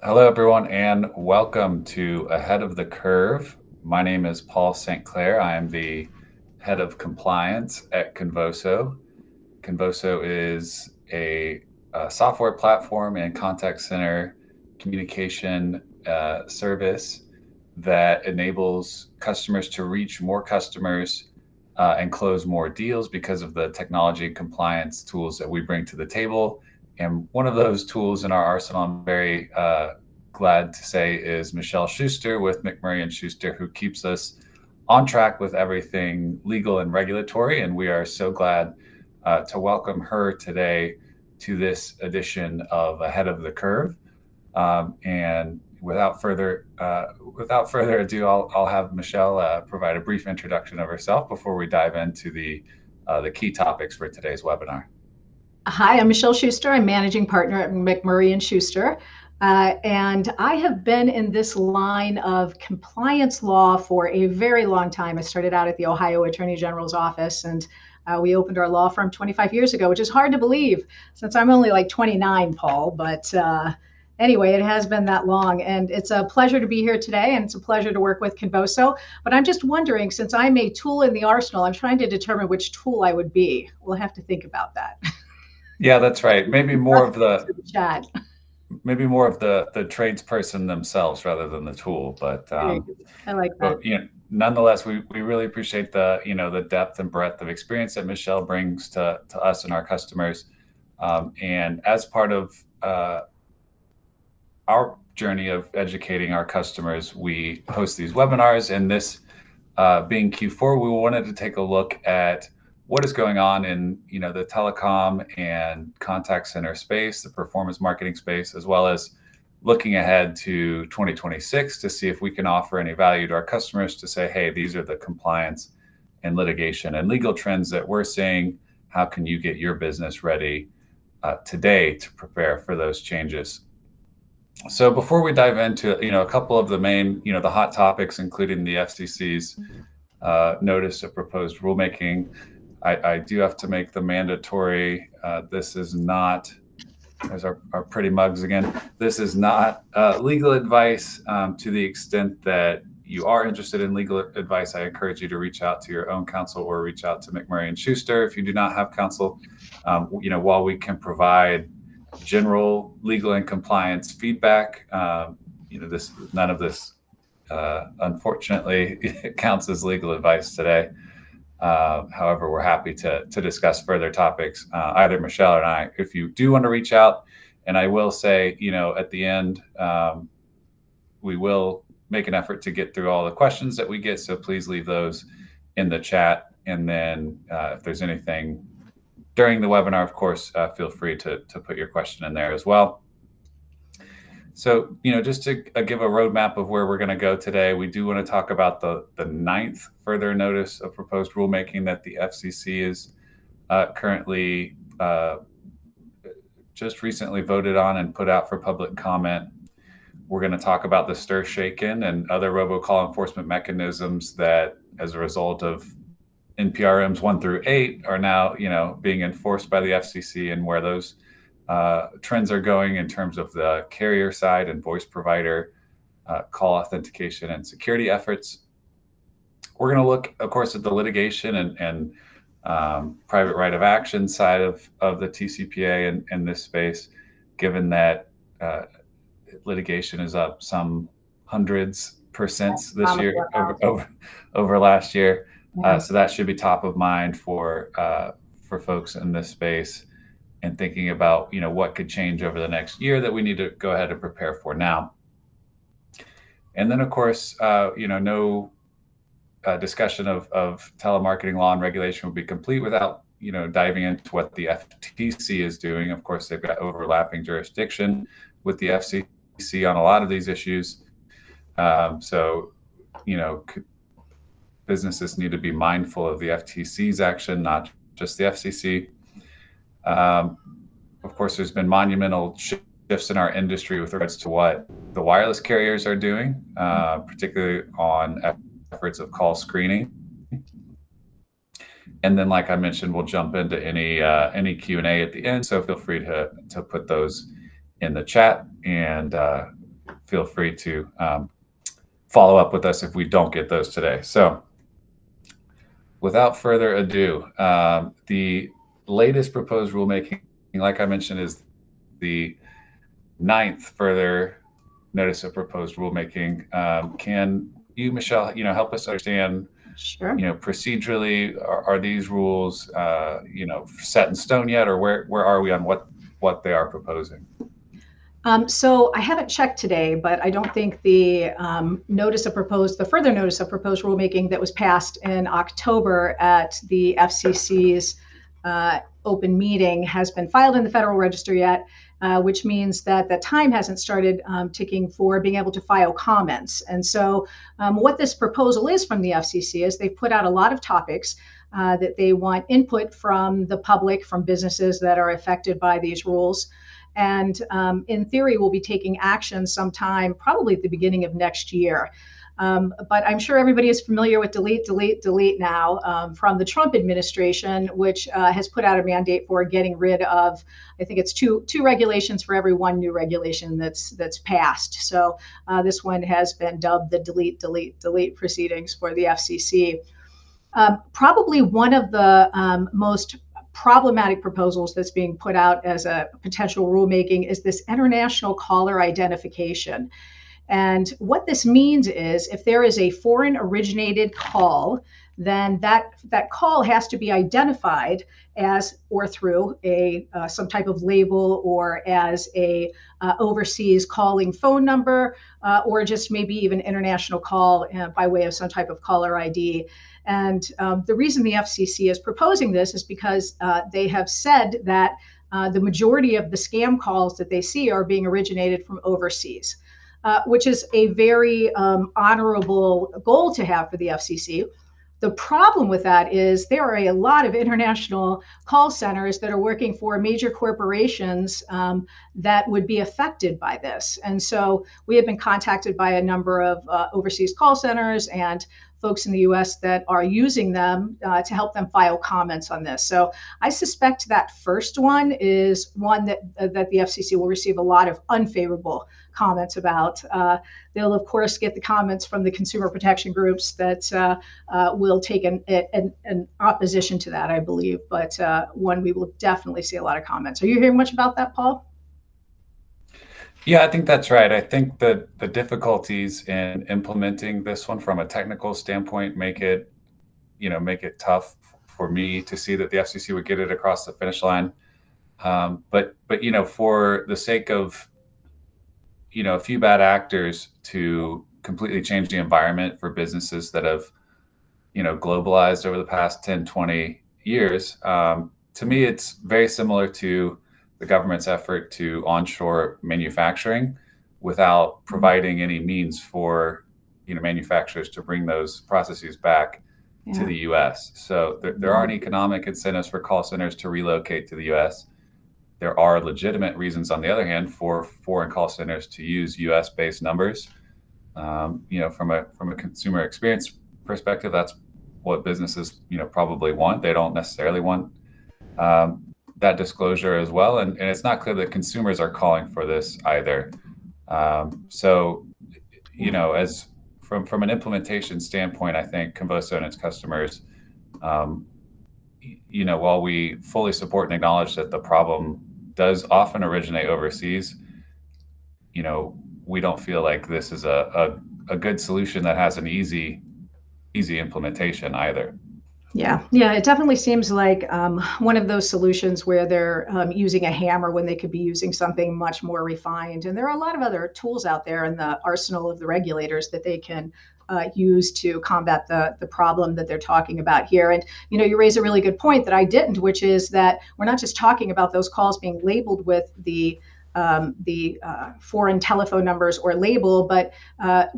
Hello, everyone, and welcome to Ahead of the Curve. My name is Paul St. Clair. I am the head of compliance at Convoso. Convoso is a software platform and contact center communication service that enables customers to reach more customers and close more deals because of the technology and compliance tools that we bring to the table. And one of those tools in our arsenal, I'm very glad to say, is Michele Shuster with MacMurray Shuster, who keeps us on track with everything legal and regulatory. And we are so glad to welcome her today to this edition of Ahead of the Curve. And without further ado, I'll have Michele provide a brief introduction of herself before we dive into the key topics for today's webinar. Hi, I'm Michele Shuster. I'm managing partner at MacMurray Shuster. And I have been in this line of compliance law for a very long time. I started out at the Ohio Attorney General's office, and we opened our law firm 25 years ago, which is hard to believe since I'm only like 29, Paul. But anyway, it has been that long, and it's a pleasure to be here today, and it's a pleasure to work with Convoso. But I'm just wondering, since I'm a tool in the arsenal, I'm trying to determine which tool I would be. We'll have to think about that. Yeah, that's right. Maybe more of the chat. Maybe more of the tradesperson themselves rather than the tool. But I like that. But, nonetheless, we really appreciate the the depth and breadth of experience that Michele brings to us and our customers. And as part of our journey of educating our customers, we host these webinars. And this being Q4, we wanted to take a look at what is going on in the telecom and contact center space, the performance marketing space, as well as looking ahead to 2026 to see if we can offer any value to our customers to say, hey, these are the compliance and litigation and legal trends that we're seeing. How can you get your business ready today to prepare for those changes? So before we dive into a couple of the main the hot topics, including the FCC's notice of proposed rulemaking, I do have to make the mandatory, this is not, there's our pretty mugs again. This is not legal advice. To the extent that you are interested in legal advice, I encourage you to reach out to your own counsel or reach out to MacMurray Shuster if you do not have counsel. While we can provide general legal and compliance feedback, none of this unfortunately counts as legal advice today. However, we're happy to discuss further topics, either Michele or I, if you do want to reach out. And I will say, at the end, we will make an effort to get through all the questions that we get. So please leave those in the chat. And then if there's anything during the webinar, of course, feel free to put your question in there as well. So, just to give a roadmap of where we're going to go today, we do want to talk about the 9th further notice of proposed rulemaking that the FCC is currently just recently voted on and put out for public comment. We're going to talk about the stir shaken and other robocall enforcement mechanisms that, as a result of NPRMs 1 through 8, are now being enforced by the FCC, and where those trends are going in terms of the carrier side and voice provider call authentication and security efforts. We're going to look, of course, at the litigation and private right of action side of the TCPA in this space, given that litigation is up some hundreds percent this year over last year. So that should be top of mind for folks in this space, and thinking about what could change over the next year that we need to go ahead and prepare for now. And then, of course, no discussion of telemarketing law and regulation would be complete without diving into what the FTC is doing. Of course, they've got overlapping jurisdiction with the FCC on a lot of these issues. So businesses need to be mindful of the FTC's action, not just the FCC. Of course, there's been monumental shifts in our industry with regards to what the wireless carriers are doing, particularly on efforts of call screening. And then, like I mentioned, we'll jump into any Q&A at the end. So feel free to put those in the chat, and feel free to follow up with us if we don't get those today. So without further ado, the latest proposed rulemaking, like I mentioned, is the 9th further notice of proposed rulemaking. Can you, Michele, help us understand, Sure. procedurally, are these rules, set in stone yet, or where are we on what they are proposing? So I haven't checked today, but I don't think the further notice of proposed rulemaking that was passed in October at the FCC's open meeting has been filed in the Federal Register yet, which means that the time hasn't started ticking for being able to file comments. And so what this proposal is from the FCC is they've put out a lot of topics that they want input from the public, from businesses that are affected by these rules. And in theory, we'll be taking action sometime, probably at the beginning of next year. But I'm sure everybody is familiar with delete, delete, delete now from the Trump administration, which has put out a mandate for getting rid of, I think it's two regulations for every one new regulation that's passed. So this one has been dubbed the delete, delete, delete proceedings for the FCC. Probably one of the most problematic proposals that's being put out as a potential rulemaking is this international caller identification. And what this means is if there is a foreign originated call, then that call has to be identified as or through some type of label or as a overseas calling phone number or just maybe even international call by way of some type of caller ID. And the reason the FCC is proposing this is because they have said that the majority of the scam calls that they see are being originated from overseas, which is a very honorable goal to have for the FCC. The problem with that is there are a lot of international call centers that are working for major corporations that would be affected by this. And so we have been contacted by a number of overseas call centers and folks in the US that are using them to help them file comments on this. So I suspect that first one is one that the FCC will receive a lot of unfavorable comments about. They'll, of course, get the comments from the consumer protection groups that will take an opposition to that, I believe, but one we will definitely see a lot of comments. Are you hearing much about that, Paul? Yeah, I think that's right. I think that the difficulties in implementing this one from a technical standpoint make it tough for me to see that the FCC would get it across the finish line. But for the sake of a few bad actors to completely change the environment for businesses that have globalized over the past 10, 20 years, to me, it's very similar to the government's effort to onshore manufacturing without providing any means for manufacturers to bring those processes back to the U.S. So there aren't economic incentives for call centers to relocate to the U.S. There are legitimate reasons, on the other hand, for foreign call centers to use U.S.-based numbers. From a consumer experience perspective, that's what businesses probably want. They don't necessarily want that disclosure as well, and it's not clear that consumers are calling for this either. So, as from an implementation standpoint, I think Convoso and its customers, while we fully support and acknowledge that the problem does often originate overseas, we don't feel like this is a good solution that has an easy implementation either. Yeah, it definitely seems like one of those solutions where they're using a hammer when they could be using something much more refined. And there are a lot of other tools out there in the arsenal of the regulators that they can use to combat the problem that they're talking about here. And you raise a really good point that I didn't, which is that we're not just talking about those calls being labeled with the foreign telephone numbers or label, but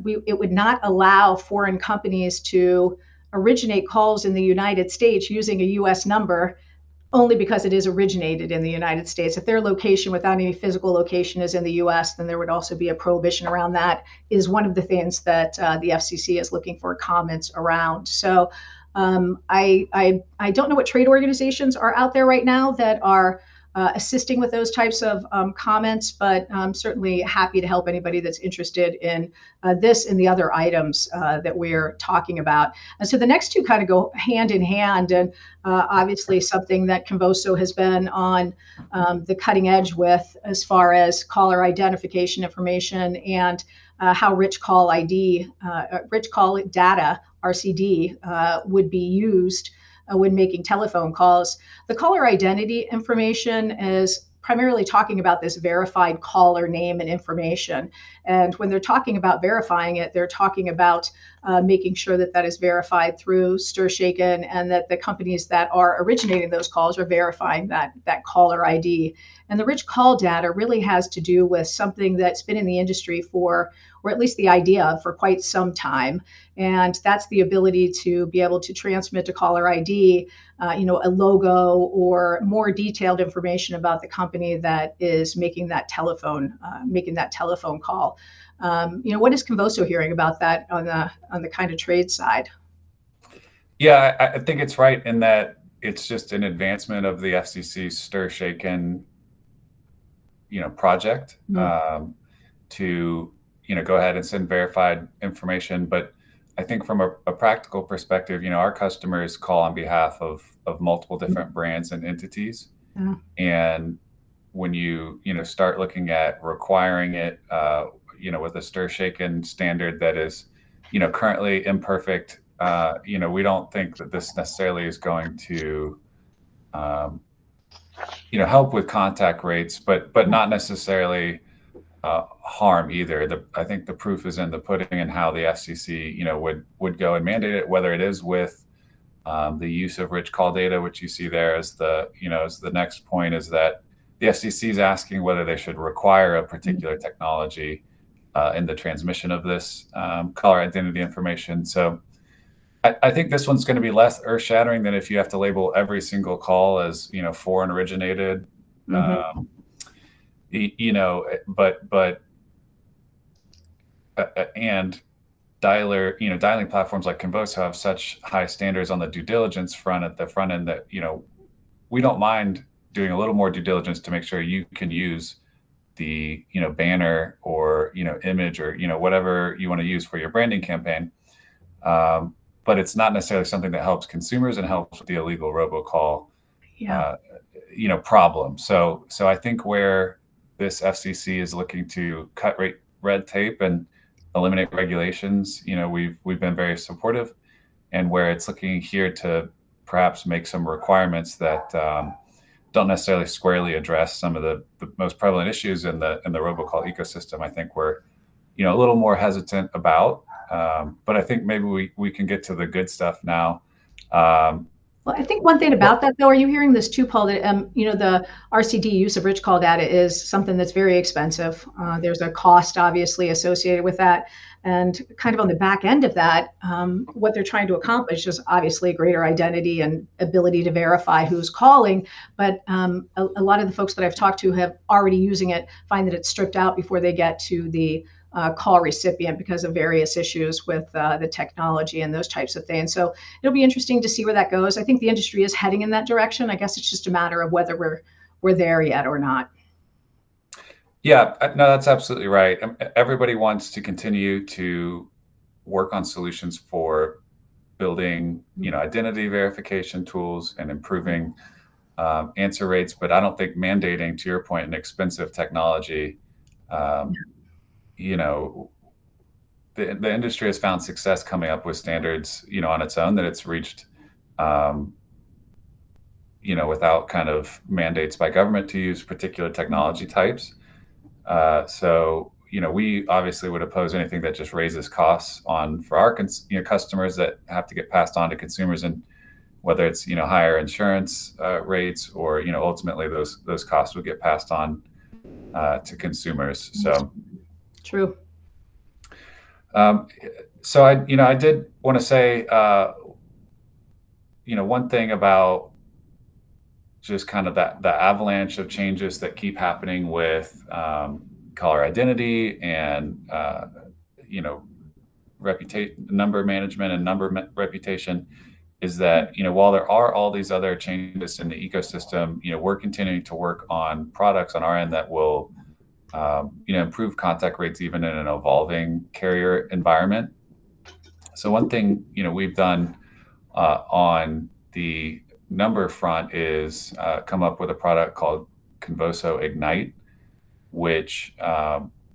it would not allow foreign companies to originate calls in the United States using a U.S. number only because it is originated in the United States. If their location without any physical location is in the U.S., then there would also be a prohibition around that, is one of the things that the FCC is looking for comments around. So I don't know what trade organizations are out there right now that are assisting with those types of comments, but I'm certainly happy to help anybody that's interested in this and the other items that we're talking about. And so the next two kind of go hand in hand, and obviously something that Convoso has been on the cutting edge with as far as caller identification information and how rich call data, RCD, would be used when making telephone calls. The caller identity information is primarily talking about this verified caller name and information. And when they're talking about verifying it, they're talking about making sure that that is verified through STIR/SHAKEN, and that the companies that are originating those calls are verifying that caller ID. And the rich call data really has to do with something that's been in the industry for, or at least the idea of, for quite some time. And that's the ability to be able to transmit to caller ID, a logo or more detailed information about the company that is making that telephone call. What is Convoso hearing about that on the kind of trade side? Yeah, I think it's right in that it's just an advancement of the FCC's STIR/SHAKEN, project to go ahead and send verified information. But I think from a practical perspective, our customers call on behalf of multiple different brands and entities. Yeah. And when you start looking at requiring it, with a STIR/SHAKEN standard that is, currently imperfect, we don't think that this necessarily is going to, help with contact rates, but not necessarily harm either. I think the proof is in the pudding and how the FCC, would go and mandate it, whether it is with the use of rich call data, which you see there as the next point, is that the FCC is asking whether they should require a particular technology in the transmission of this caller identity information. So I think this one's going to be less earth-shattering than if you have to label every single call as, foreign originated. Mm-hmm. And dialing platforms like Convoso have such high standards on the due diligence front at the front end that, we don't mind doing a little more due diligence to make sure you can use the, banner or, image or, whatever you want to use for your branding campaign. But it's not necessarily something that helps consumers and helps with the illegal robocall, problem. So I think where this FCC is looking to cut red tape and eliminate regulations, we've been very supportive, and where it's looking here to perhaps make some requirements that don't necessarily squarely address some of the most prevalent issues in the robocall ecosystem, I think we're a little more hesitant about. But I think maybe we can get to the good stuff now. Well, I think one thing about that, though, are you hearing this too, Paul, that, the RCD use of rich call data is something that's very expensive. There's a cost, obviously, associated with that. And kind of on the back end of that, what they're trying to accomplish is obviously greater identity and ability to verify who's calling. But a lot of the folks that I've talked to have already using it find that it's stripped out before they get to the call recipient because of various issues with the technology and those types of things. So it'll be interesting to see where that goes. I think the industry is heading in that direction. I guess it's just a matter of whether we're there yet or not. Yeah, no, that's absolutely right. Everybody wants to continue to work on solutions for building, identity verification tools and improving answer rates. But I don't think mandating, to your point, an expensive technology, the industry has found success coming up with standards, on its own, that it's reached, without kind of mandates by government to use particular technology types. So, we obviously would oppose anything that just raises costs for our customers that have to get passed on to consumers, and whether it's, higher insurance rates or, ultimately those costs would get passed on to consumers. So true. So I did want to say, one thing about just kind of the avalanche of changes that keep happening with caller identity and reputation, number management and reputation. is that, while there are all these other changes in the ecosystem, we're continuing to work on products on our end that will, improve contact rates even in an evolving carrier environment. So one thing, we've done on the number front is come up with a product called Convoso Ignite, which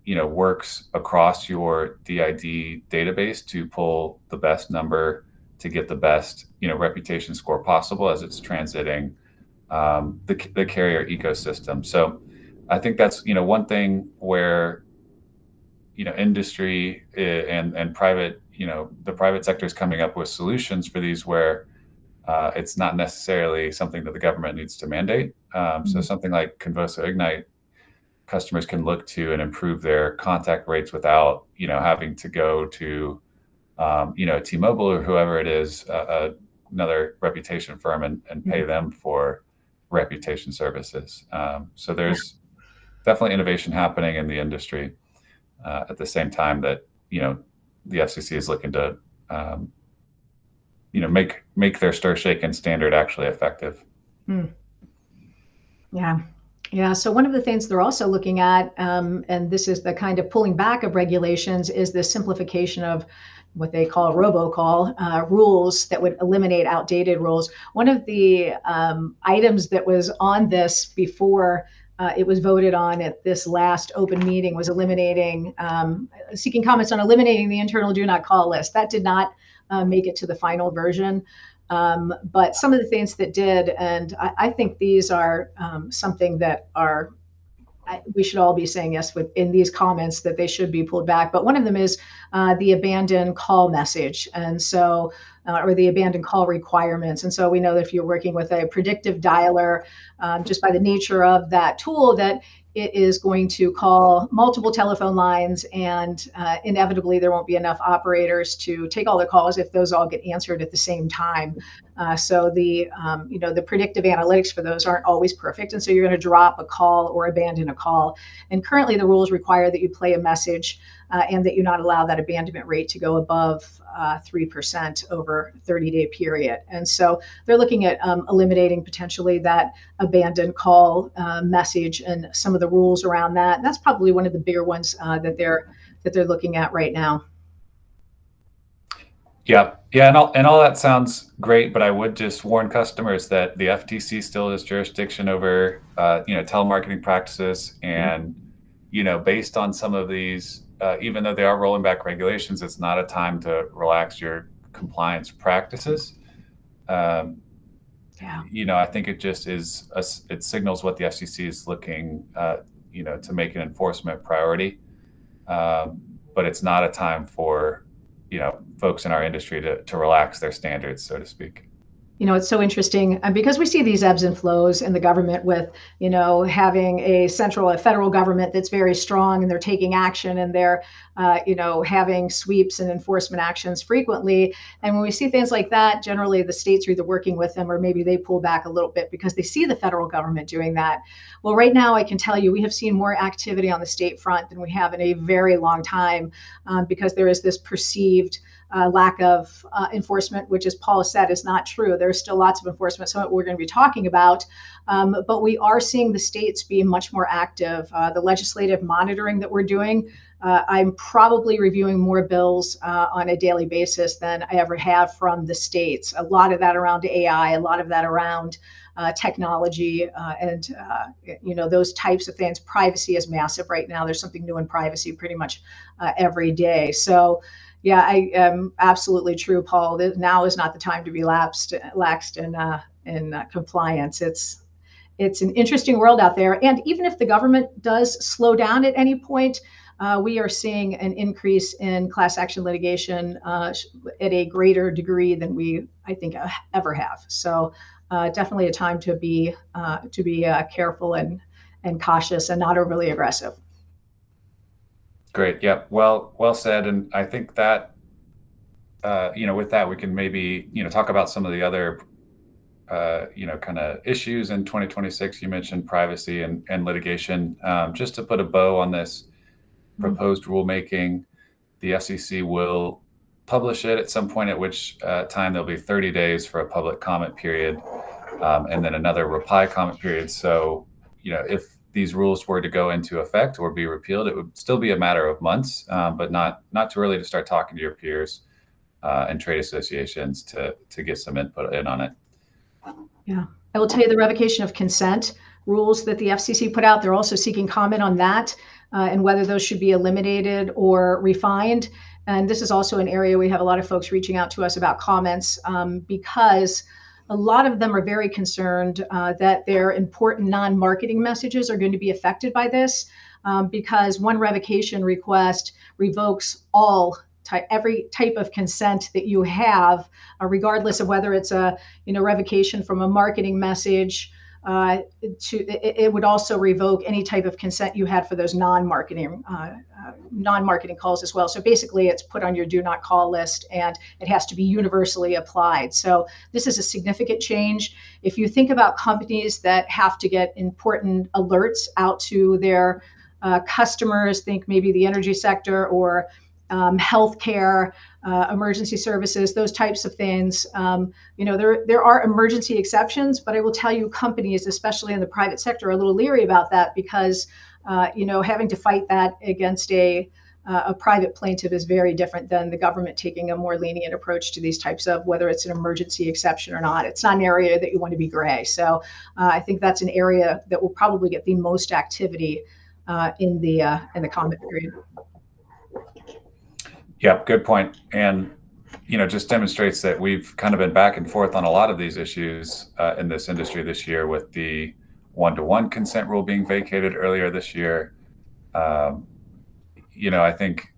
works across your DID database to pull the best number to get the best reputation score possible as it's transiting the carrier ecosystem. So I think that's one thing where industry and private the private sector is coming up with solutions for these where it's not necessarily something that the government needs to mandate. So something like Convoso Ignite, customers can look to and improve their contact rates without having to go to T-Mobile or whoever it is, another reputation firm, and pay them for reputation services. So there's definitely innovation happening in the industry at the same time that the FCC is looking to make their stir shaken standard actually effective. Yeah. So one of the things they're also looking at, and this is the kind of pulling back of regulations, is the simplification of what they call robocall rules that would eliminate outdated rules. One of the items that was on this before it was voted on at this last open meeting was seeking comments on eliminating the internal do not call list. That did not make it to the final version. But some of the things that did, and I think these are something that we should all be saying yes in these comments that they should be pulled back. But one of them is the abandoned call message, and so or the abandoned call requirements. And so we know that if you're working with a predictive dialer, just by the nature of that tool, that it is going to call multiple telephone lines, and inevitably there won't be enough operators to take all the calls if those all get answered at the same time. So the predictive analytics for those aren't always perfect, and so you're going to drop a call or abandon a call. And currently the rules require that you play a message and that you not allow that abandonment rate to go above 3% over a 30-day period. And so they're looking at eliminating potentially that abandoned call message and some of the rules around that. And that's probably one of the bigger ones that they're looking at right now. Yeah, and all that sounds great, but I would just warn customers that the FTC still has jurisdiction over telemarketing practices, and based on some of these, even though they are rolling back regulations, it's not a time to relax your compliance practices. I think it just is it signals what the FCC is looking to make an enforcement priority, but it's not a time for folks in our industry to relax their standards, so to speak. It's so interesting because we see these ebbs and flows in the government with, having a federal government that's very strong, and they're taking action, and they're, having sweeps and enforcement actions frequently. And when we see things like that, generally the states are either working with them or maybe they pull back a little bit because they see the federal government doing that. Well, right now I can tell you we have seen more activity on the state front than we have in a very long time because there is this perceived lack of enforcement, which, as Paul said, is not true. There's still lots of enforcement, some of it we're going to be talking about, but we are seeing the states be much more active. The legislative monitoring that we're doing, I'm probably reviewing more bills on a daily basis than I ever have from the states. A lot of that around AI, a lot of that around technology and those types of things. Privacy is massive right now. There's something new in privacy pretty much every day. So yeah, I am absolutely true, Paul. Now is not the time to be laxed in compliance. It's an interesting world out there. And even if the government does slow down at any point, we are seeing an increase in class action litigation at a greater degree than we, I think, ever have. So definitely a time to be careful and cautious and not overly aggressive. Great. Yeah. Well said. And I think that, with that, we can maybe, talk about some of the other, kind of issues in 2026. You mentioned privacy and litigation. Just to put a bow on this proposed rulemaking, the FCC will publish it at some point, at which time there'll be 30 days for a public comment period, and then another reply comment period. So, if these rules were to go into effect or be repealed, it would still be a matter of months, but not too early to start talking to your peers and trade associations to get some input in on it. Yeah, I will tell you the revocation of consent rules that the FCC put out, they're also seeking comment on that and whether those should be eliminated or refined. And this is also an area we have a lot of folks reaching out to us about comments because a lot of them are very concerned that their important non-marketing messages are going to be affected by this because one revocation request revokes every type of consent that you have, regardless of whether it's a revocation from a marketing message. It would also revoke any type of consent you had for those non-marketing calls as well. So basically, it's put on your do not call list, and it has to be universally applied. So this is a significant change. If you think about companies that have to get important alerts out to their customers, think maybe the energy sector or healthcare, emergency services, those types of things. There are emergency exceptions, but I will tell you, companies, especially in the private sector, are a little leery about that because having to fight that against a private plaintiff is very different than the government taking a more lenient approach to these types of, whether it's an emergency exception or not. It's not an area that you want to be gray. So I think that's an area that will probably get the most activity in the comment period. Yep, good point. And, just demonstrates that we've kind of been back and forth on a lot of these issues in this industry this year, with the one-to-one consent rule being vacated earlier this year. I think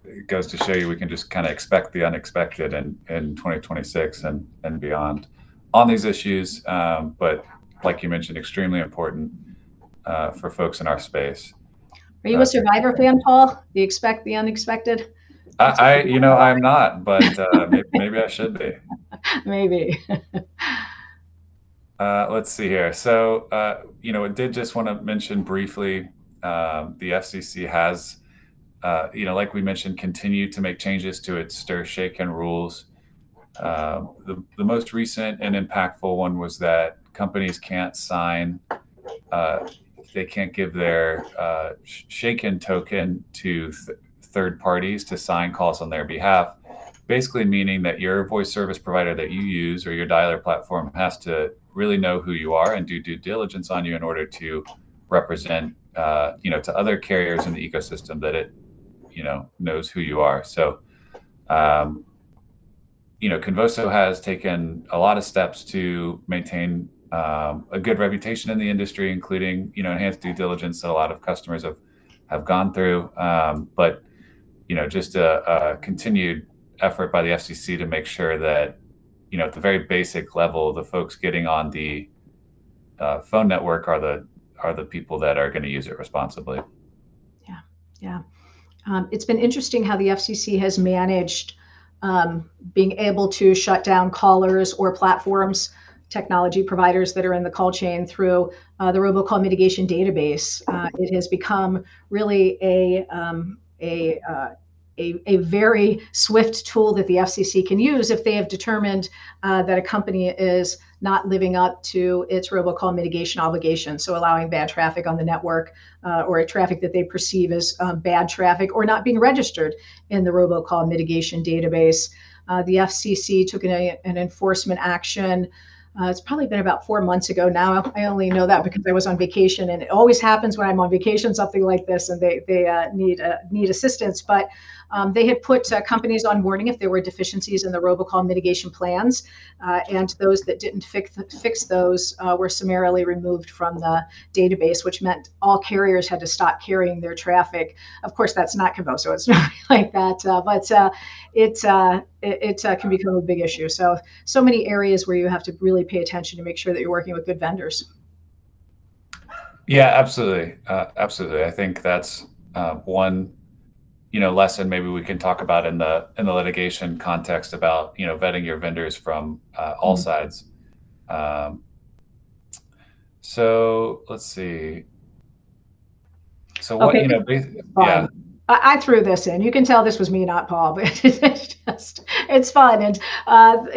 it goes to show you we can just kind of expect the unexpected in 2026 and beyond on these issues. But like you mentioned, extremely important for folks in our space. Are you a Survivor fan, Paul? Do you expect the unexpected? I'm not, but maybe I should be. Maybe. Let's see here. So, I did just want to mention briefly, the FCC has, like we mentioned, continued to make changes to its stir, shake, and rules. The most recent and impactful one was that companies can't sign, they can't give their shaken token to third parties to sign calls on their behalf, basically meaning that your voice service provider that you use or your dialer platform has to really know who you are and do due diligence on you in order to represent, to other carriers in the ecosystem that it, knows who you are. So, Convoso has taken a lot of steps to maintain a good reputation in the industry, including, enhanced due diligence that a lot of customers have gone through. But, just a continued effort by the FCC to make sure that, at the very basic level, the folks getting on the phone network are the people that are going to use it responsibly. Yeah. It's been interesting how the FCC has managed being able to shut down callers or platforms, technology providers that are in the call chain through the robocall mitigation database. It has become really a very swift tool that the FCC can use if they have determined that a company is not living up to its robocall mitigation obligation. So allowing bad traffic on the network or a traffic that they perceive as bad traffic or not being registered in the robocall mitigation database. The FCC took an enforcement action. It's probably been about 4 months ago now. I only know that because I was on vacation, and it always happens when I'm on vacation, something like this, and they need assistance. But they had put companies on warning if there were deficiencies in the robocall mitigation plans, and those that didn't fix those were summarily removed from the database, which meant all carriers had to stop carrying their traffic. Of course, that's not Convoso. It's not like that, but it can become a big issue. So many areas where you have to really pay attention to make sure that you're working with good vendors. Yeah, absolutely. Absolutely. I think that's one, lesson maybe we can talk about in the litigation context about, vetting your vendors from all sides. So let's see. So what, Okay. yeah. I threw this in. You can tell this was me, not Paul, but it's fun. And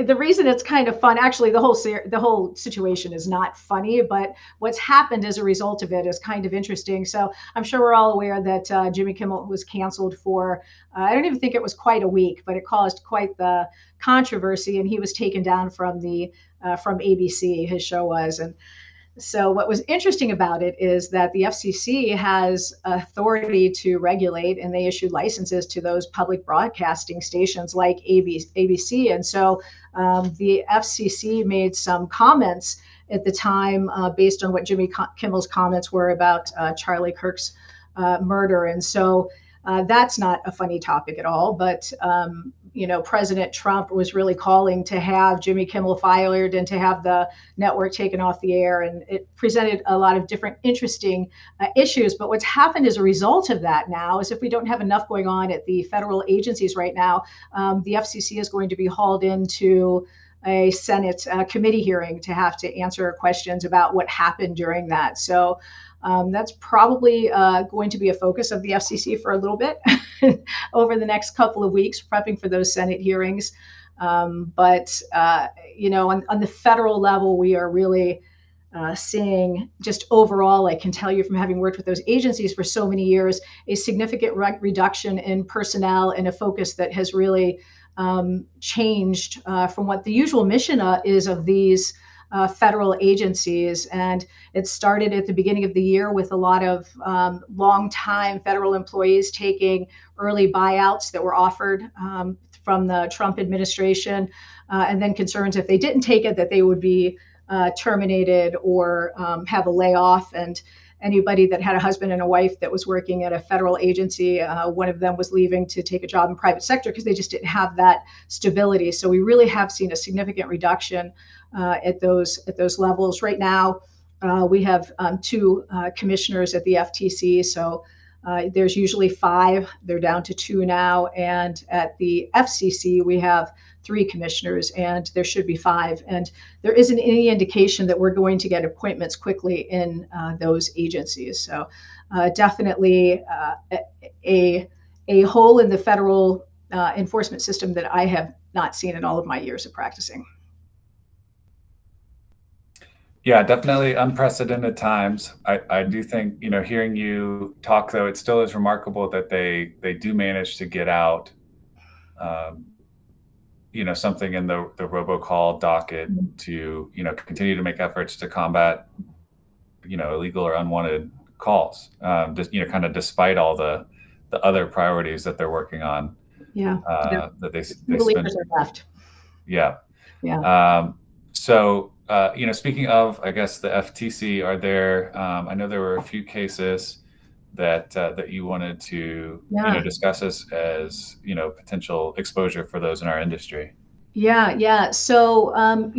the reason it's kind of fun, actually, the whole situation is not funny, but what's happened as a result of it is kind of interesting. So I'm sure we're all aware that Jimmy Kimmel was canceled for, I don't even think it was quite a week, but it caused quite the controversy, and he was taken down from from ABC, his show was. And so what was interesting about it is that the FCC has authority to regulate, and they issued licenses to those public broadcasting stations like ABC. And so the FCC made some comments at the time based on what Jimmy Kimmel's comments were about Charlie Kirk's murder. And so that's not a funny topic at all, but President Trump was really calling to have Jimmy Kimmel fired and to have the network taken off the air. And it presented a lot of different interesting issues. But what's happened as a result of that now is if we don't have enough going on at the federal agencies right now, the FCC is going to be hauled into a Senate committee hearing to have to answer questions about what happened during that. So that's probably going to be a focus of the FCC for a little bit over the next couple of weeks, prepping for those Senate hearings. But on the federal level, we are really seeing just overall, I can tell you from having worked with those agencies for so many years, a significant reduction in personnel and a focus that has really changed from what the usual mission is of these federal agencies. And it started at the beginning of the year with a lot of longtime federal employees taking early buyouts that were offered from the Trump administration, and then concerns if they didn't take it that they would be terminated or have a layoff. And anybody that had a husband and a wife that was working at a federal agency, one of them was leaving to take a job in private sector because they just didn't have that stability. So we really have seen a significant reduction at those levels. Right now, we have two commissioners at the FTC. So there's usually 5. They're down to 2 now. And at the FCC, we have 3 commissioners, and there should be 5. And there isn't any indication that we're going to get appointments quickly in those agencies. So definitely a hole in the federal enforcement system that I have not seen in all of my years of practicing. Yeah, definitely unprecedented times. I do think, hearing you talk, though, it still is remarkable that they do manage to get out, something in the robocall docket to, continue to make efforts to combat, illegal or unwanted calls, just, kind of despite all the other priorities that they're working on. Yeah. That they spend. Are left. Yeah. Yeah. So, speaking of, I guess, the FTC, are there, I know there were a few cases that you wanted to, discuss as potential exposure for those in our industry. Yeah. So,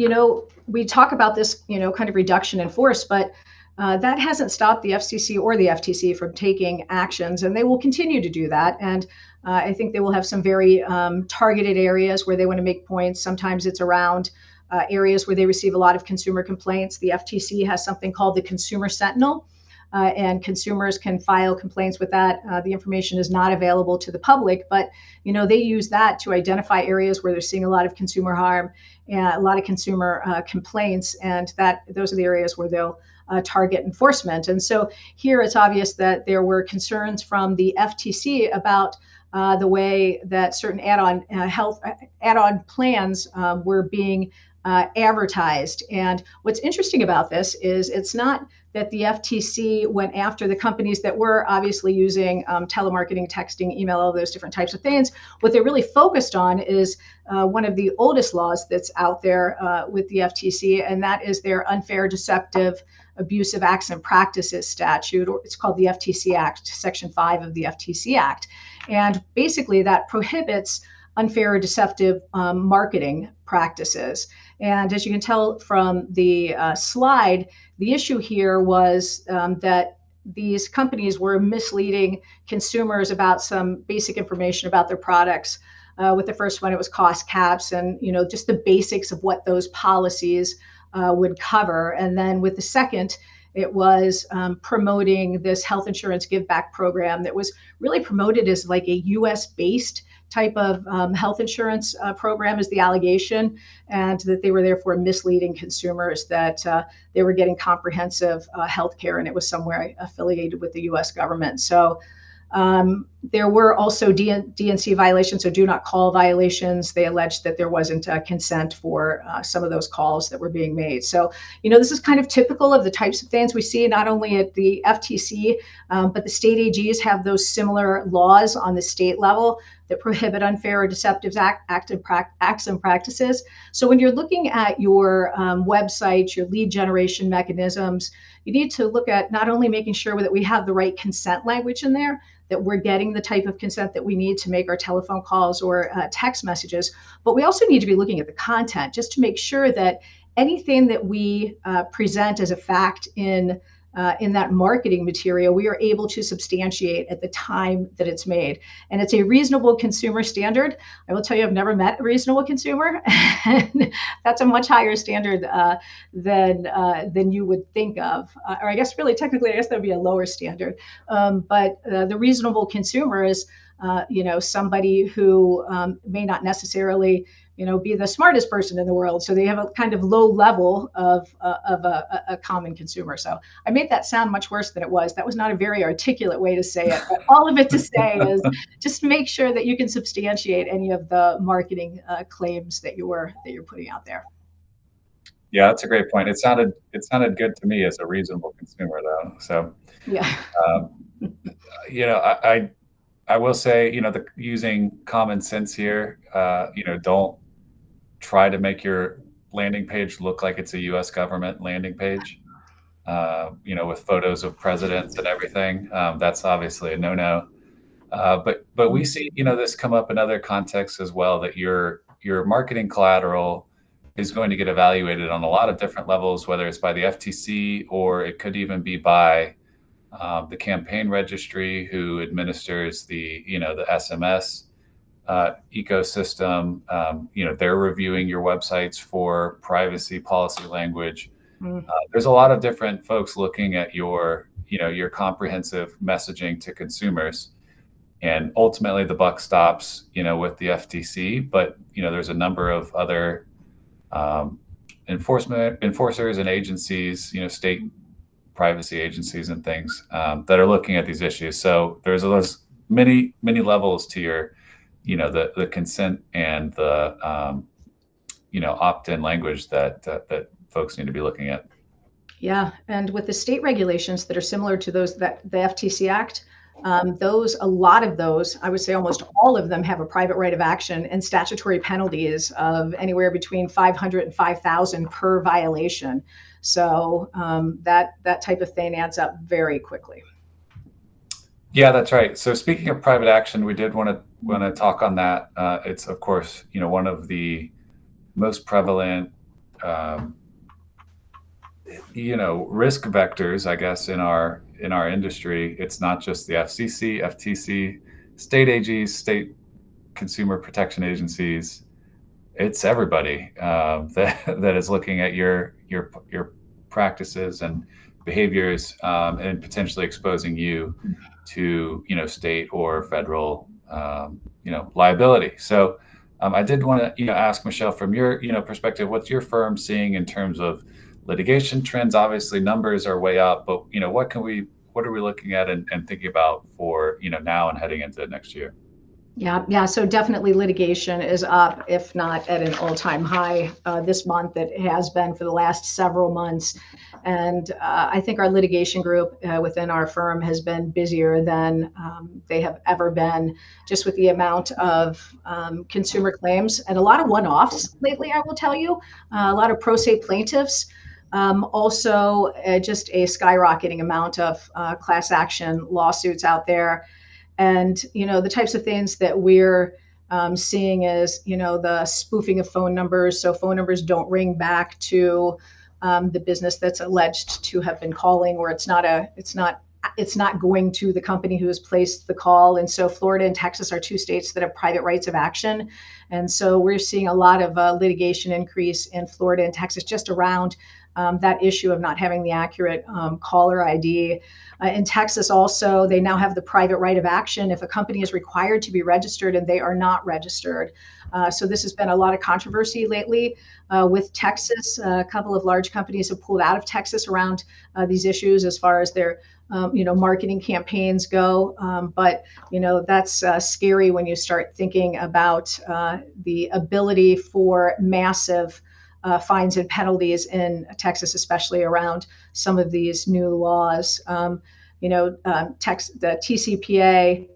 we talk about this, kind of reduction in force, but that hasn't stopped the FCC or the FTC from taking actions, and they will continue to do that. And I think they will have some very targeted areas where they want to make points. Sometimes it's around areas where they receive a lot of consumer complaints. The FTC has something called the Consumer Sentinel, and consumers can file complaints with that. The information is not available to the public, but they use that to identify areas where they're seeing a lot of consumer harm and a lot of consumer complaints, and those are the areas where they'll target enforcement. And so here it's obvious that there were concerns from the FTC about the way that certain add-on plans were being advertised. And what's interesting about this is it's not that the FTC went after the companies that were obviously using telemarketing, texting, email, all those different types of things. What they're really focused on is one of the oldest laws that's out there with the FTC, and that is their unfair, deceptive, abusive acts and practices statute, or it's called the FTC Act, Section 5 of the FTC Act. And basically that prohibits unfair or deceptive marketing practices. And as you can tell from the slide, the issue here was that these companies were misleading consumers about some basic information about their products. With the first one, it was cost caps and just the basics of what those policies would cover. And then with the second, It was promoting this health insurance give back program that was really promoted as like a US based type of health insurance program is the allegation, and that they were therefore misleading consumers that they were getting comprehensive health care and it was somewhere affiliated with the US government. So there were also DNC violations, so do not call violations. They alleged that there wasn't consent for some of those calls that were being made. So, this is kind of typical of the types of things we see not only at the FTC, but the state AGs have those similar laws on the state level that prohibit unfair or deceptive acts and practices. So when you're looking at your website, your lead generation mechanisms, you need to look at not only making sure that we have the right consent language in there, that we're getting the type of consent that we need to make our telephone calls or text messages, but we also need to be looking at the content just to make sure that anything that we present as a fact in that marketing material, we are able to substantiate at the time that it's made. And it's a reasonable consumer standard. I will tell you, I've never met a reasonable consumer. And that's a much higher standard than you would think of. Or I guess really technically, I guess that would be a lower standard. But the reasonable consumer is somebody who may not necessarily be the smartest person in the world. So they have a kind of low level of a common consumer. So I made that sound much worse than it was. That was not a very articulate way to say it. But all of it to say is just make sure that you can substantiate any of the marketing claims that you're putting out there. Yeah, that's a great point. It sounded good to me as a reasonable consumer, though. So yeah, I will say, using common sense here, don't try to make your landing page look like it's a U.S. government landing page, with photos of presidents and everything. That's obviously a no-no. But we see, this come up in other contexts as well, that your marketing collateral is going to get evaluated on a lot of different levels, whether it's by the FTC or it could even be by the campaign registry who administers the SMS ecosystem. They're reviewing your websites for privacy policy language. There's a lot of different folks looking at your comprehensive messaging to consumers, and ultimately the buck stops with the FTC. But there's a number of other enforcers and agencies, state privacy agencies and things that are looking at these issues. So there's many levels to your the consent and the opt-in language that folks need to be looking at. Yeah, and with the state regulations that are similar to those that the FTC Act, a lot of those, I would say almost all of them, have a private right of action and statutory penalties of anywhere between $500 and $5,000 per violation. So that type of thing adds up very quickly. Yeah, that's right. So speaking of private action, we did want to talk on that. It's of course one of the most prevalent risk vectors, I guess, in our industry. It's not just the FCC, FTC, state AGs, state consumer protection agencies. It's everybody that is looking at your practices and behaviors and potentially exposing you to state or federal liability. So I did want to ask Michele, from your perspective, what's your firm seeing in terms of litigation trends? Obviously numbers are way up, but what are we looking at and thinking about for now and heading into next year? Yeah. So definitely litigation is up, if not at an all-time high this month. It has been for the last several months. And I think our litigation group within our firm has been busier than they have ever been, just with the amount of consumer claims and a lot of one-offs lately, I will tell you. A lot of pro se plaintiffs. Also, just a skyrocketing amount of class action lawsuits out there. And, the types of things that we're seeing is, the spoofing of phone numbers. So phone numbers don't ring back to the business that's alleged to have been calling, or it's not it's not going to the company who has placed the call. And so Florida and Texas are two states that have private rights of action. And so we're seeing a lot of litigation increase in Florida and Texas just around that issue of not having the accurate caller ID. In Texas also, they now have the private right of action if a company is required to be registered and they are not registered. So this has been a lot of controversy lately with Texas. A couple of large companies have pulled out of Texas around these issues as far as their marketing campaigns go. But that's scary when you start thinking about the ability for massive fines and penalties in Texas, especially around some of these new laws. The TCPA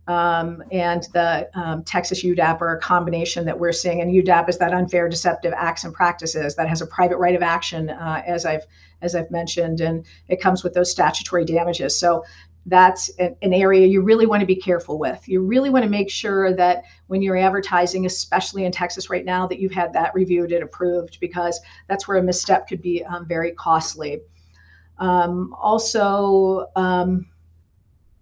and the Texas UDAAP are a combination that we're seeing. And UDAAP is that unfair, deceptive acts and practices that has a private right of action, as I've mentioned, and it comes with those statutory damages. So that's an area you really want to be careful with. You really want to make sure that when you're advertising, especially in Texas right now, that you've had that reviewed and approved, because that's where a misstep could be very costly.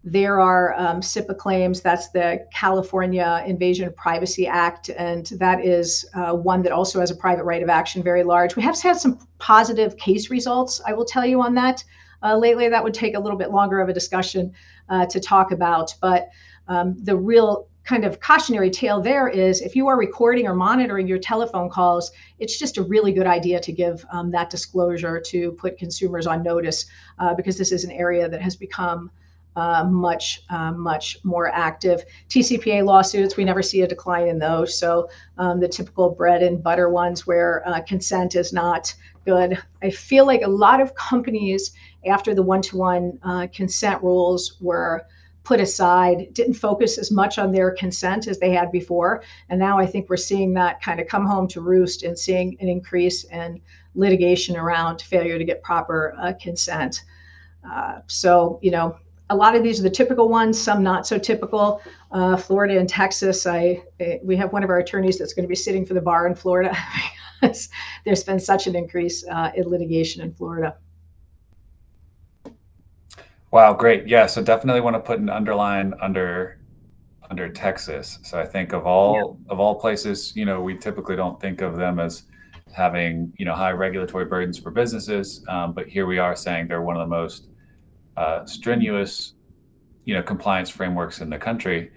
There are CIPA claims. That's the California Invasion of Privacy Act, and that is one that also has a private right of action, very large. We have had some positive case results, I will tell you, on that. Lately, that would take a little bit longer of a discussion to talk about. But the real kind of cautionary tale there is if you are recording or monitoring your telephone calls, it's just a really good idea to give that disclosure to put consumers on notice, because this is an area that has become much more active. TCPA lawsuits, we never see a decline in those. So the typical bread and butter ones where consent is not good. I feel like a lot of companies, after the one-to-one consent rules were put aside, didn't focus as much on their consent as they had before. And now I think we're seeing that kind of come home to roost and seeing an increase in litigation around failure to get proper consent. A lot of these are the typical ones, some not so typical. Florida and Texas, we have one of our attorneys that's going to be sitting for the bar in Florida because there's been such an increase in litigation in Florida. Wow, great. Yeah, so definitely want to put an underline under Texas. So I think of all places, we typically don't think of them as having high regulatory burdens for businesses, but here we are saying they're one of the most strenuous, compliance frameworks in the country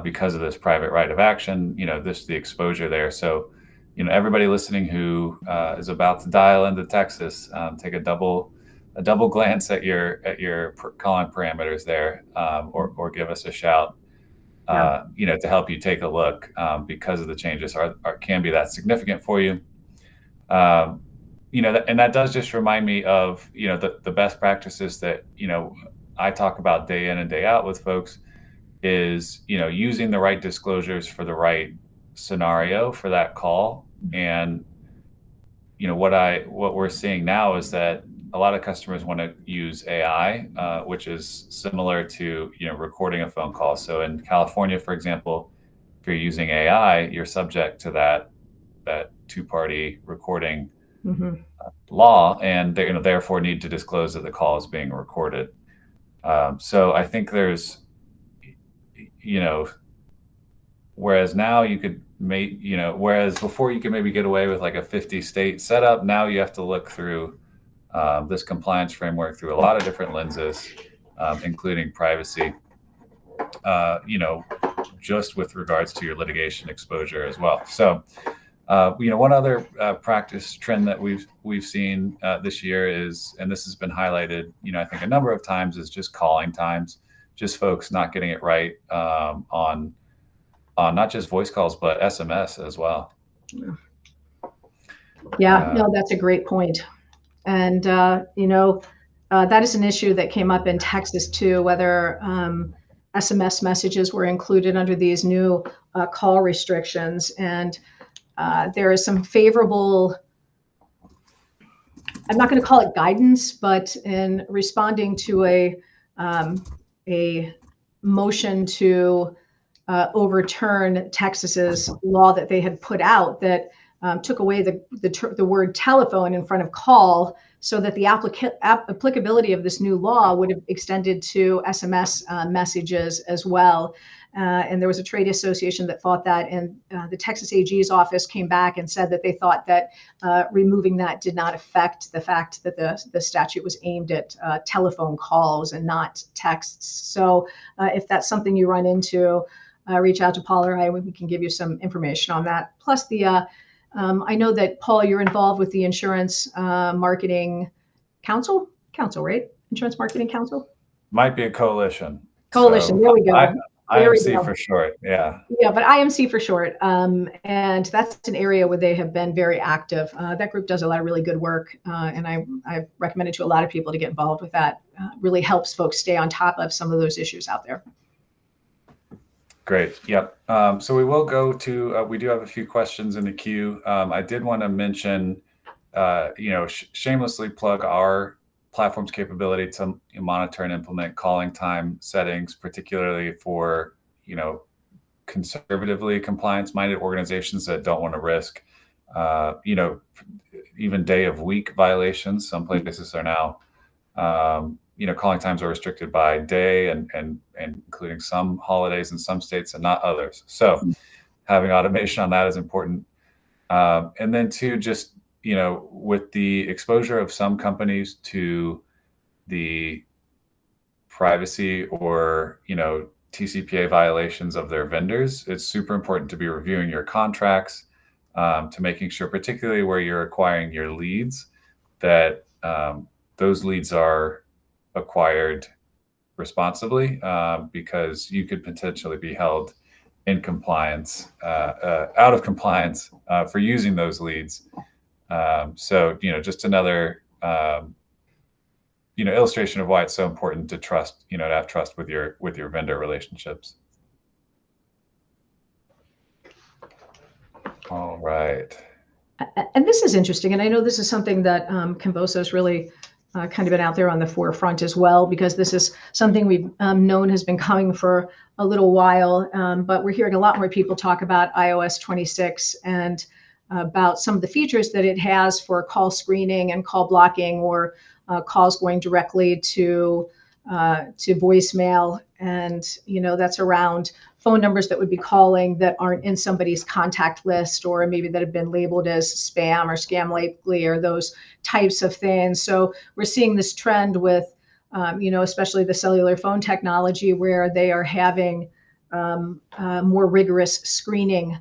because of this private right of action. The exposure there. So, everybody listening who is about to dial into Texas, take a double glance at your calling parameters there, or give us a shout. To help you take a look, because of the changes can be that significant for you. And that does just remind me of, the best practices that, I talk about day in and day out with folks is, using the right disclosures for the right scenario for that call. And, what we're seeing now is that a lot of customers want to use AI, which is similar to, recording a phone call. So in California, for example, if you're using AI, you're subject to that two-party recording law, and they therefore need to disclose that the call is being recorded. So I think there's, whereas now you could whereas before you could maybe get away with like a 50-state setup, now you have to look through this compliance framework through a lot of different lenses, including privacy, just with regards to your litigation exposure as well. So, one other practice trend that we've seen this year is, and this has been highlighted, I think a number of times, is just calling times, just folks not getting it right on not just voice calls, but SMS as well. Yeah, no, that's a great point. And, that is an issue that came up in Texas too, whether SMS messages were included under these new call restrictions. And there is some favorable, I'm not going to call it guidance, but in responding to a motion to overturn Texas's law that they had put out, that took away the word telephone in front of call, so that the applicability of this new law would have extended to SMS messages as well. And there was a trade association that thought that, and the Texas AG's office came back and said that they thought that removing that did not affect the fact that the statute was aimed at telephone calls and not texts. So if that's something you run into, reach out to Paul or I. We can give you some information on that. Plus I know that, Paul, you're involved with the Insurance Marketing Council, right? Insurance Marketing Council? Might be a coalition. Coalition, so there we go. IMC for short, yeah. Yeah, but IMC for short. And that's an area where they have been very active. That group does a lot of really good work, and I've recommended to a lot of people to get involved with that. Really helps folks stay on top of some of those issues out there. Great. Yep. So we will go to, we do have a few questions in the queue. I did want to mention, shamelessly plug our platform's capability to monitor and implement calling time settings, particularly for, conservatively compliance-minded organizations that don't want to risk, even day of week violations. Some places are now, calling times are restricted by day and including some holidays in some states and not others. So having automation on that is important. And then two, just, with the exposure of some companies to the privacy or, TCPA violations of their vendors, it's super important to be reviewing your contracts, to making sure, particularly where you're acquiring your leads, that those leads are acquired responsibly, because you could potentially be held in compliance, out of compliance, for using those leads. So, just another, illustration of why it's so important to trust, to have trust with your vendor relationships. All right. And this is interesting. And I know this is something that Convoso's really kind of been out there on the forefront as well, because this is something we've known has been coming for a little while. But we're hearing a lot more people talk about iOS 26 and about some of the features that it has for call screening and call blocking, or calls going directly to voicemail. And, that's around phone numbers that would be calling that aren't in somebody's contact list, or maybe that have been labeled as spam or scam likely, or those types of things. So we're seeing this trend with, especially the cellular phone technology, where they are having more rigorous screening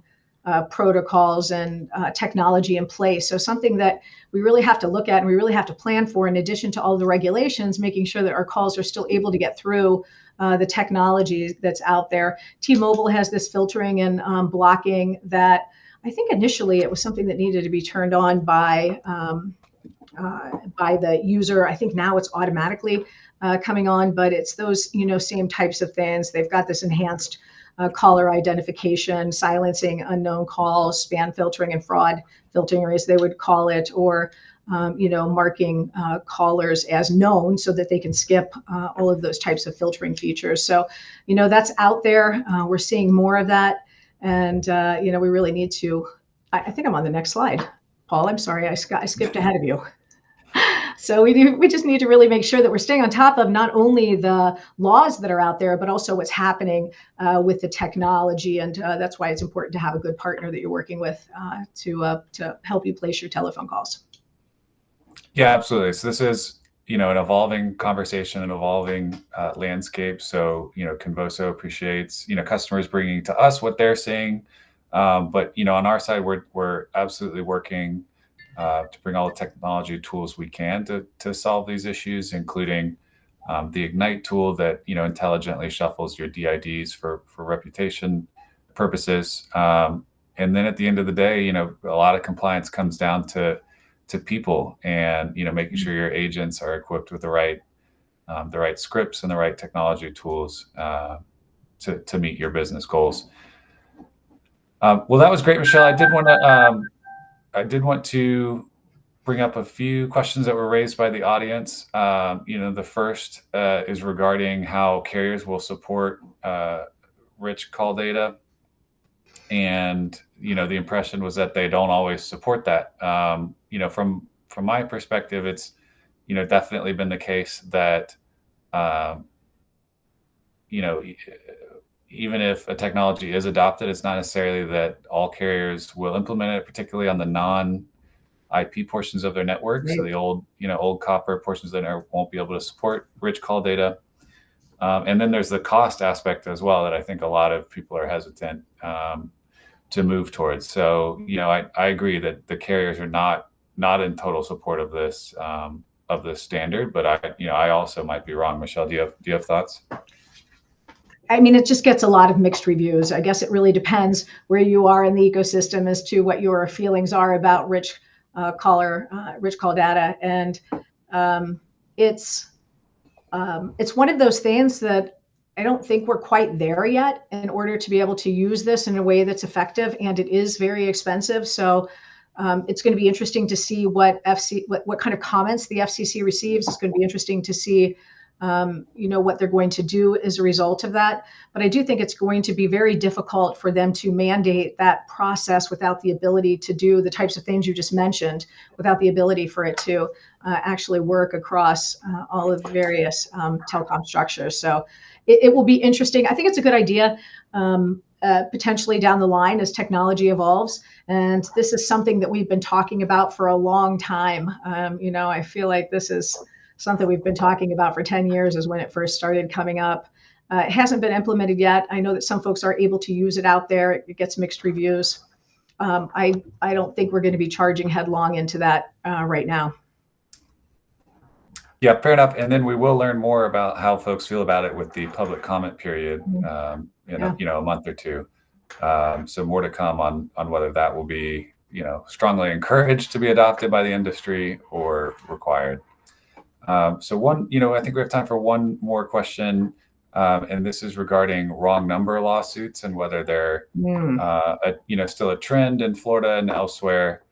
protocols and technology in place. So something that we really have to look at and we really have to plan for, in addition to all the regulations, making sure that our calls are still able to get through the technology that's out there. T-Mobile has this filtering and blocking that I think initially it was something that needed to be turned on by the user. I think now it's automatically coming on, but it's those, same types of things. They've got this enhanced caller identification, silencing unknown calls, spam filtering and fraud filtering, as they would call it, or marking callers as known so that they can skip all of those types of filtering features. So, that's out there. We're seeing more of that. And, we really need to, I think I'm on the next slide. Paul, I'm sorry, I skipped ahead of you. So we just need to really make sure that we're staying on top of not only the laws that are out there, but also what's happening with the technology. And that's why it's important to have a good partner that you're working with to help you place your telephone calls. Yeah, absolutely. So this is, an evolving conversation, an evolving landscape. So, Convoso appreciates, customers bringing to us what they're seeing. But, on our side, we're absolutely working to bring all the technology tools we can to solve these issues, including the Ignite tool that, intelligently shuffles your DIDs for reputation purposes. And then at the end of the day, a lot of compliance comes down to people and, making sure your agents are equipped with the right scripts and the right technology tools to meet your business goals. Well, that was great, Michelle. I did want to bring up a few questions that were raised by the audience. The first is regarding how carriers will support rich call data. and the impression was that they don't always support that. From my perspective, it's definitely been the case that even if a technology is adopted, it's not necessarily that all carriers will implement it, particularly on the non-IP portions of their network. Right. So the old copper portions of their network won't be able to support rich call data. And then there's the cost aspect as well that I think a lot of people are hesitant to move towards. So, I agree that the carriers are not in total support of this standard, but I also might be wrong. Michele, do you have thoughts? I mean, it just gets a lot of mixed reviews. I guess it really depends where you are in the ecosystem as to what your feelings are about rich call data, and it's one of those things that I don't think we're quite there yet in order to be able to use this in a way that's effective, and it is very expensive. So it's going to be interesting to see what kind of comments the FCC receives. It's going to be interesting to see what they're going to do as a result of that. But I do think it's going to be very difficult for them to mandate that process without the ability to do the types of things you just mentioned, without the ability for it to actually work across all of the various telecom structures. So it will be interesting. I think it's a good idea potentially down the line as technology evolves. And this is something that we've been talking about for a long time. I feel like this is something we've been talking about for 10 years is when it first started coming up. It hasn't been implemented yet. I know that some folks are able to use it out there. It gets mixed reviews. I don't think we're going to be charging headlong into that right now. Yeah, fair enough. And then we will learn more about how folks feel about it with the public comment period in a month or two. So more to come on whether that will be strongly encouraged to be adopted by the industry or required. So I think we have time for one more question, and this is regarding wrong number lawsuits and whether they're, still a trend in Florida and elsewhere.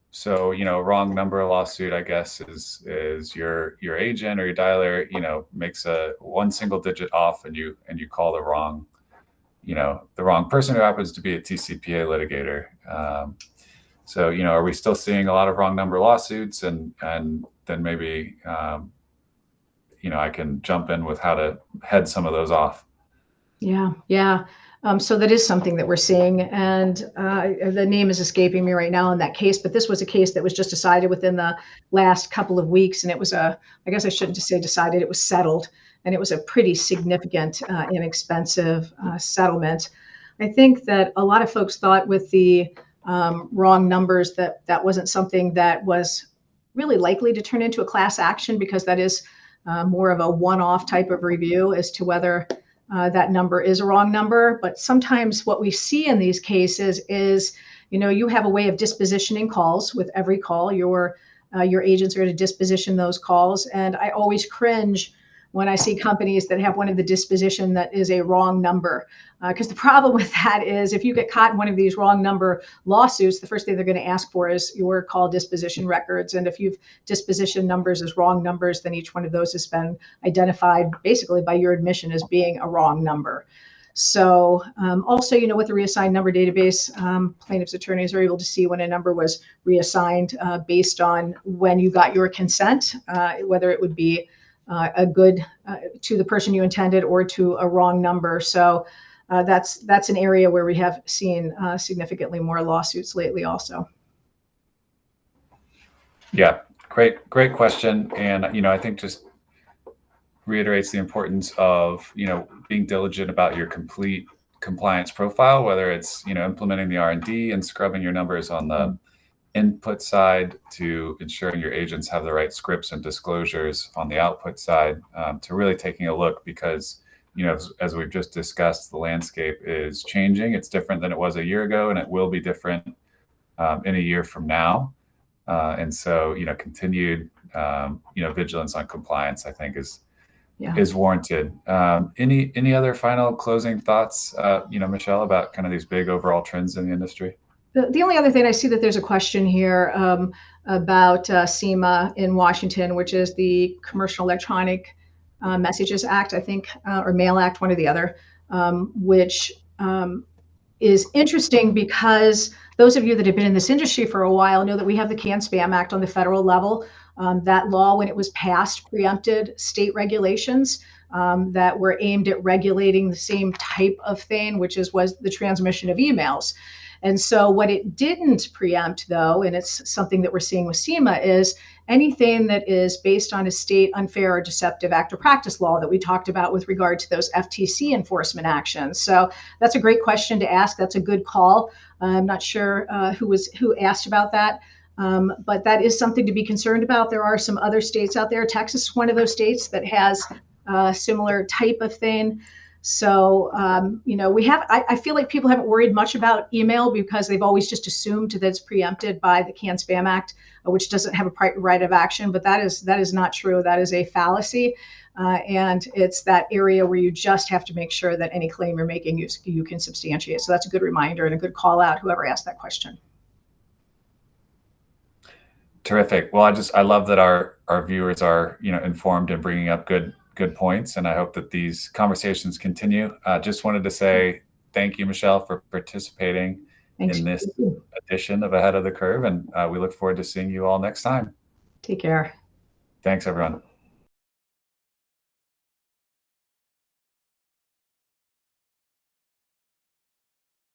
So wrong number lawsuit, I guess, is your agent or your dialer, makes one single digit off, and you call the wrong person who happens to be a TCPA litigator. So are we still seeing a lot of wrong number lawsuits, and then maybe I can jump in with how to head some of those off. Yeah. So that is something that we're seeing, and the name is escaping me right now in that case, but this was a case that was just decided within the last couple of weeks, and it was I guess I shouldn't just say decided, it was settled, and it was a pretty significant, inexpensive settlement. I think that a lot of folks thought with the wrong numbers that wasn't something that was really likely to turn into a class action, because that is more of a one-off type of review as to whether that number is a wrong number. But sometimes what we see in these cases is, you have a way of dispositioning calls. With every call, your agents are to disposition those calls. And I always cringe when I see companies that have one of the disposition that is a wrong number. Because the problem with that is if you get caught in one of these wrong number lawsuits, the first thing they're going to ask for is your call disposition records. And if you've dispositioned numbers as wrong numbers, then each one of those has been identified basically by your admission as being a wrong number. So also, with the reassigned number database, plaintiffs' attorneys are able to see when a number was reassigned based on when you got your consent, whether it would be a good to the person you intended or to a wrong number. So that's an area where we have seen significantly more lawsuits lately also. Yeah, great question. And, I think just reiterates the importance of, being diligent about your complete compliance profile, whether it's, implementing the R&D and scrubbing your numbers on the input side to ensuring your agents have the right scripts and disclosures on the output side, to really taking a look, because, as we've just discussed, the landscape is changing. It's different than it was a year ago, and it will be different in a year from now. And so, continued, vigilance on compliance, I think is warranted. Any other final closing thoughts, Michele, about kind of these big overall trends in the industry? The only other thing, I see that there's a question here about CEMA in Washington, which is the Commercial Electronic Messages Act, I think, or Mail Act, one or the other, which is interesting because those of you that have been in this industry for a while know that we have the Can-Spam Act on the federal level. That law, when it was passed, preempted state regulations that were aimed at regulating the same type of thing, which was the transmission of emails. And so what it didn't preempt, though, and it's something that we're seeing with CEMA, is anything that is based on a state unfair or deceptive act or practice law that we talked about with regard to those FTC enforcement actions. So that's a great question to ask. That's a good call. I'm not sure who asked about that. But that is something to be concerned about. There are some other states out there. Texas is one of those states that has a similar type of thing. So, I feel like people haven't worried much about email because they've always just assumed that it's preempted by the Can-Spam Act, which doesn't have a right of action. But that is not true. That is a fallacy. And it's that area where you just have to make sure that any claim you're making, you can substantiate. So that's a good reminder and a good call out, whoever asked that question. Terrific. Well, I love that our viewers are, informed and bringing up good points, and I hope that these conversations continue. Just wanted to say thank you, Michele, for participating in this edition of Ahead of the Curve, and we look forward to seeing you all next time. Take care. Thanks, everyone.